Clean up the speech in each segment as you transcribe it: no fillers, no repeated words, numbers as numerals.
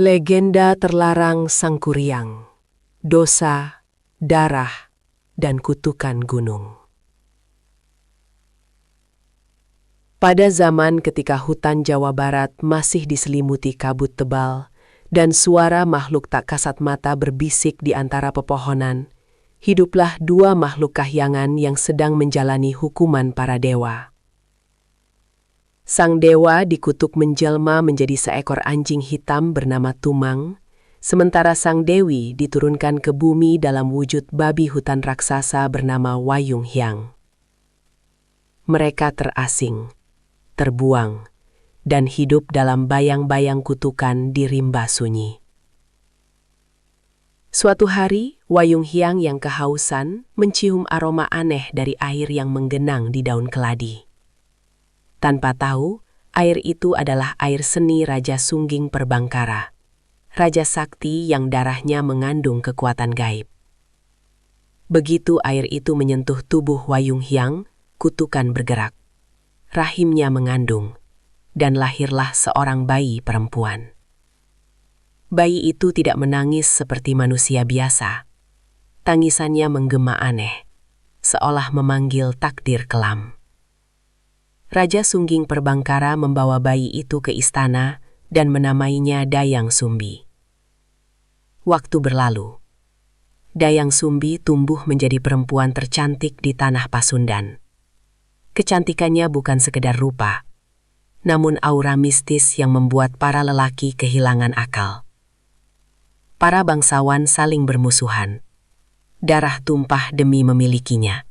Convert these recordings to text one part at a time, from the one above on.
Legenda terlarang Sangkuriang, dosa, darah, dan kutukan gunung. Pada zaman ketika hutan Jawa Barat masih diselimuti kabut tebal dan suara makhluk tak kasat mata berbisik di antara pepohonan, hiduplah dua makhluk kahyangan yang sedang menjalani hukuman para dewa. Sang dewa dikutuk menjelma menjadi seekor anjing hitam bernama Tumang, sementara sang dewi diturunkan ke bumi dalam wujud babi hutan raksasa bernama Wayung Hyang. Mereka terasing, terbuang, dan hidup dalam bayang-bayang kutukan di rimba sunyi. Suatu hari, Wayung Hyang yang kehausan mencium aroma aneh dari air yang menggenang di daun keladi. Tanpa tahu, air itu adalah air seni Raja Sungging Perbangkara, raja sakti yang darahnya mengandung kekuatan gaib. Begitu air itu menyentuh tubuh Wayung Hyang, kutukan bergerak. Rahimnya mengandung, dan lahirlah seorang bayi perempuan. Bayi itu tidak menangis seperti manusia biasa. Tangisannya menggema aneh, seolah memanggil takdir kelam. Raja Sungging Perbangkara membawa bayi itu ke istana dan menamainya Dayang Sumbi. Waktu berlalu. Dayang Sumbi tumbuh menjadi perempuan tercantik di tanah Pasundan. Kecantikannya bukan sekedar rupa, namun aura mistis yang membuat para lelaki kehilangan akal. Para bangsawan saling bermusuhan. Darah tumpah demi memilikinya.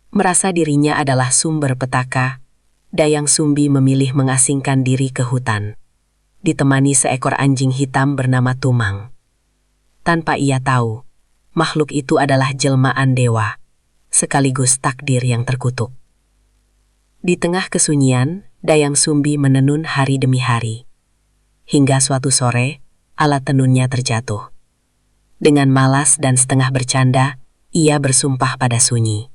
Merasa dirinya adalah sumber petaka, Dayang Sumbi memilih mengasingkan diri ke hutan, ditemani seekor anjing hitam bernama Tumang. Tanpa ia tahu, makhluk itu adalah jelmaan dewa, sekaligus takdir yang terkutuk. Di tengah kesunyian, Dayang Sumbi menenun hari demi hari. Hingga suatu sore, alat tenunnya terjatuh. Dengan malas dan setengah bercanda, ia bersumpah pada sunyi.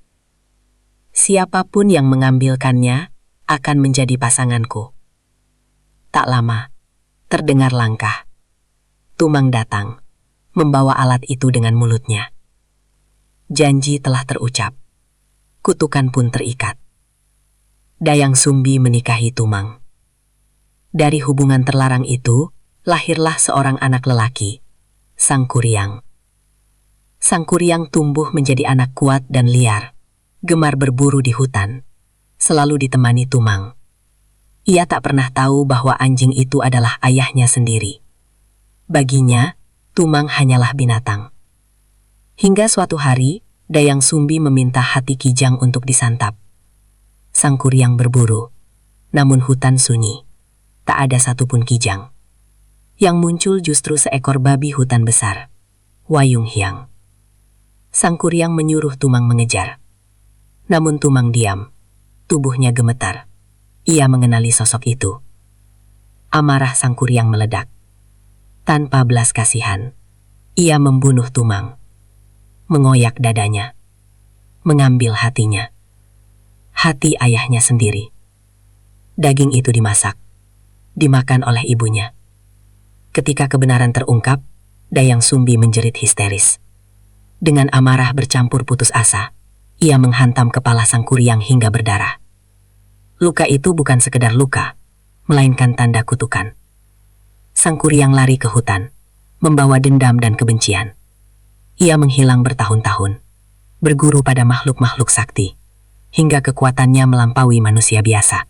Siapapun yang mengambilkannya akan menjadi pasanganku. Tak lama, terdengar langkah. Tumang datang, membawa alat itu dengan mulutnya. Janji telah terucap. Kutukan pun terikat. Dayang Sumbi menikahi Tumang. Dari hubungan terlarang itu, lahirlah seorang anak lelaki, Sangkuriang. Sangkuriang tumbuh menjadi anak kuat dan liar, gemar berburu di hutan, selalu ditemani Tumang. Ia tak pernah tahu bahwa anjing itu adalah ayahnya sendiri. Baginya, Tumang hanyalah binatang. Hingga suatu hari, Dayang Sumbi meminta hati kijang untuk disantap. Sangkuriang berburu, namun hutan sunyi. Tak ada satupun kijang. Yang muncul justru seekor babi hutan besar, Wayung Hyang. Sangkuriang menyuruh Tumang mengejar. Namun Tumang diam, tubuhnya gemetar. Ia mengenali sosok itu. Amarah Sangkuriang meledak. Tanpa belas kasihan, ia membunuh Tumang. Mengoyak dadanya. Mengambil hatinya. Hati ayahnya sendiri. Daging itu dimasak. Dimakan oleh ibunya. Ketika kebenaran terungkap, Dayang Sumbi menjerit histeris. Dengan amarah bercampur putus asa, ia menghantam kepala Sangkuriang hingga berdarah. Luka itu bukan sekedar luka, melainkan tanda kutukan. Sangkuriang lari ke hutan, membawa dendam dan kebencian. Ia menghilang bertahun-tahun, berguru pada makhluk-makhluk sakti, hingga kekuatannya melampaui manusia biasa.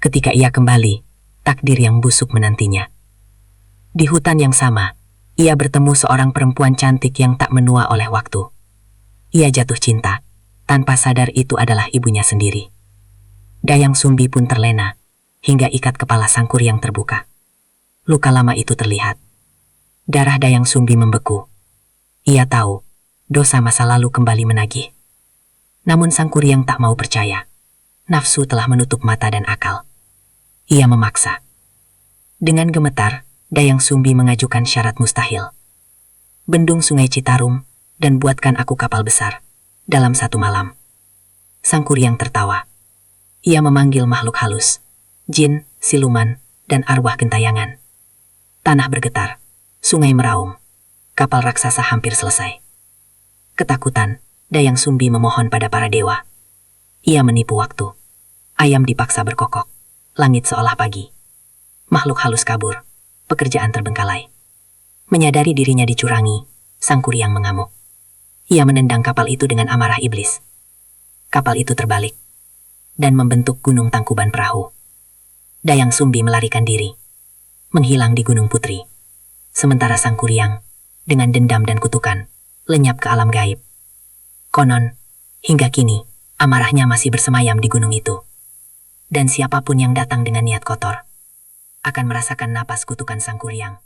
Ketika ia kembali, takdir yang busuk menantinya. Di hutan yang sama, ia bertemu seorang perempuan cantik yang tak menua oleh waktu. Ia jatuh cinta, tanpa sadar itu adalah ibunya sendiri. Dayang Sumbi pun terlena, hingga ikat kepala Sangkuriang terbuka. Luka lama itu terlihat. Darah Dayang Sumbi membeku. Ia tahu, dosa masa lalu kembali menagih. Namun Sangkuriang tak mau percaya. Nafsu telah menutup mata dan akal. Ia memaksa. Dengan gemetar, Dayang Sumbi mengajukan syarat mustahil. Bendung Sungai Citarum, dan buatkan aku kapal besar, dalam satu malam. Sangkuriang tertawa. Ia memanggil makhluk halus, jin, siluman, dan arwah gentayangan. Tanah bergetar, sungai meraung, kapal raksasa hampir selesai. Ketakutan, Dayang Sumbi memohon pada para dewa. Ia menipu waktu. Ayam dipaksa berkokok. Langit seolah pagi. Makhluk halus kabur. Pekerjaan terbengkalai. Menyadari dirinya dicurangi, Sang Kuryang mengamuk. Ia menendang kapal itu dengan amarah iblis. Kapal itu terbalik dan membentuk gunung Tangkuban Perahu. Dayang Sumbi melarikan diri, menghilang di Gunung Putri. Sementara Sang Kuryang, dengan dendam dan kutukan, lenyap ke alam gaib. Konon, hingga kini, amarahnya masih bersemayam di gunung itu. Dan siapapun yang datang dengan niat kotor, akan merasakan napas kutukan Sang Kuryang.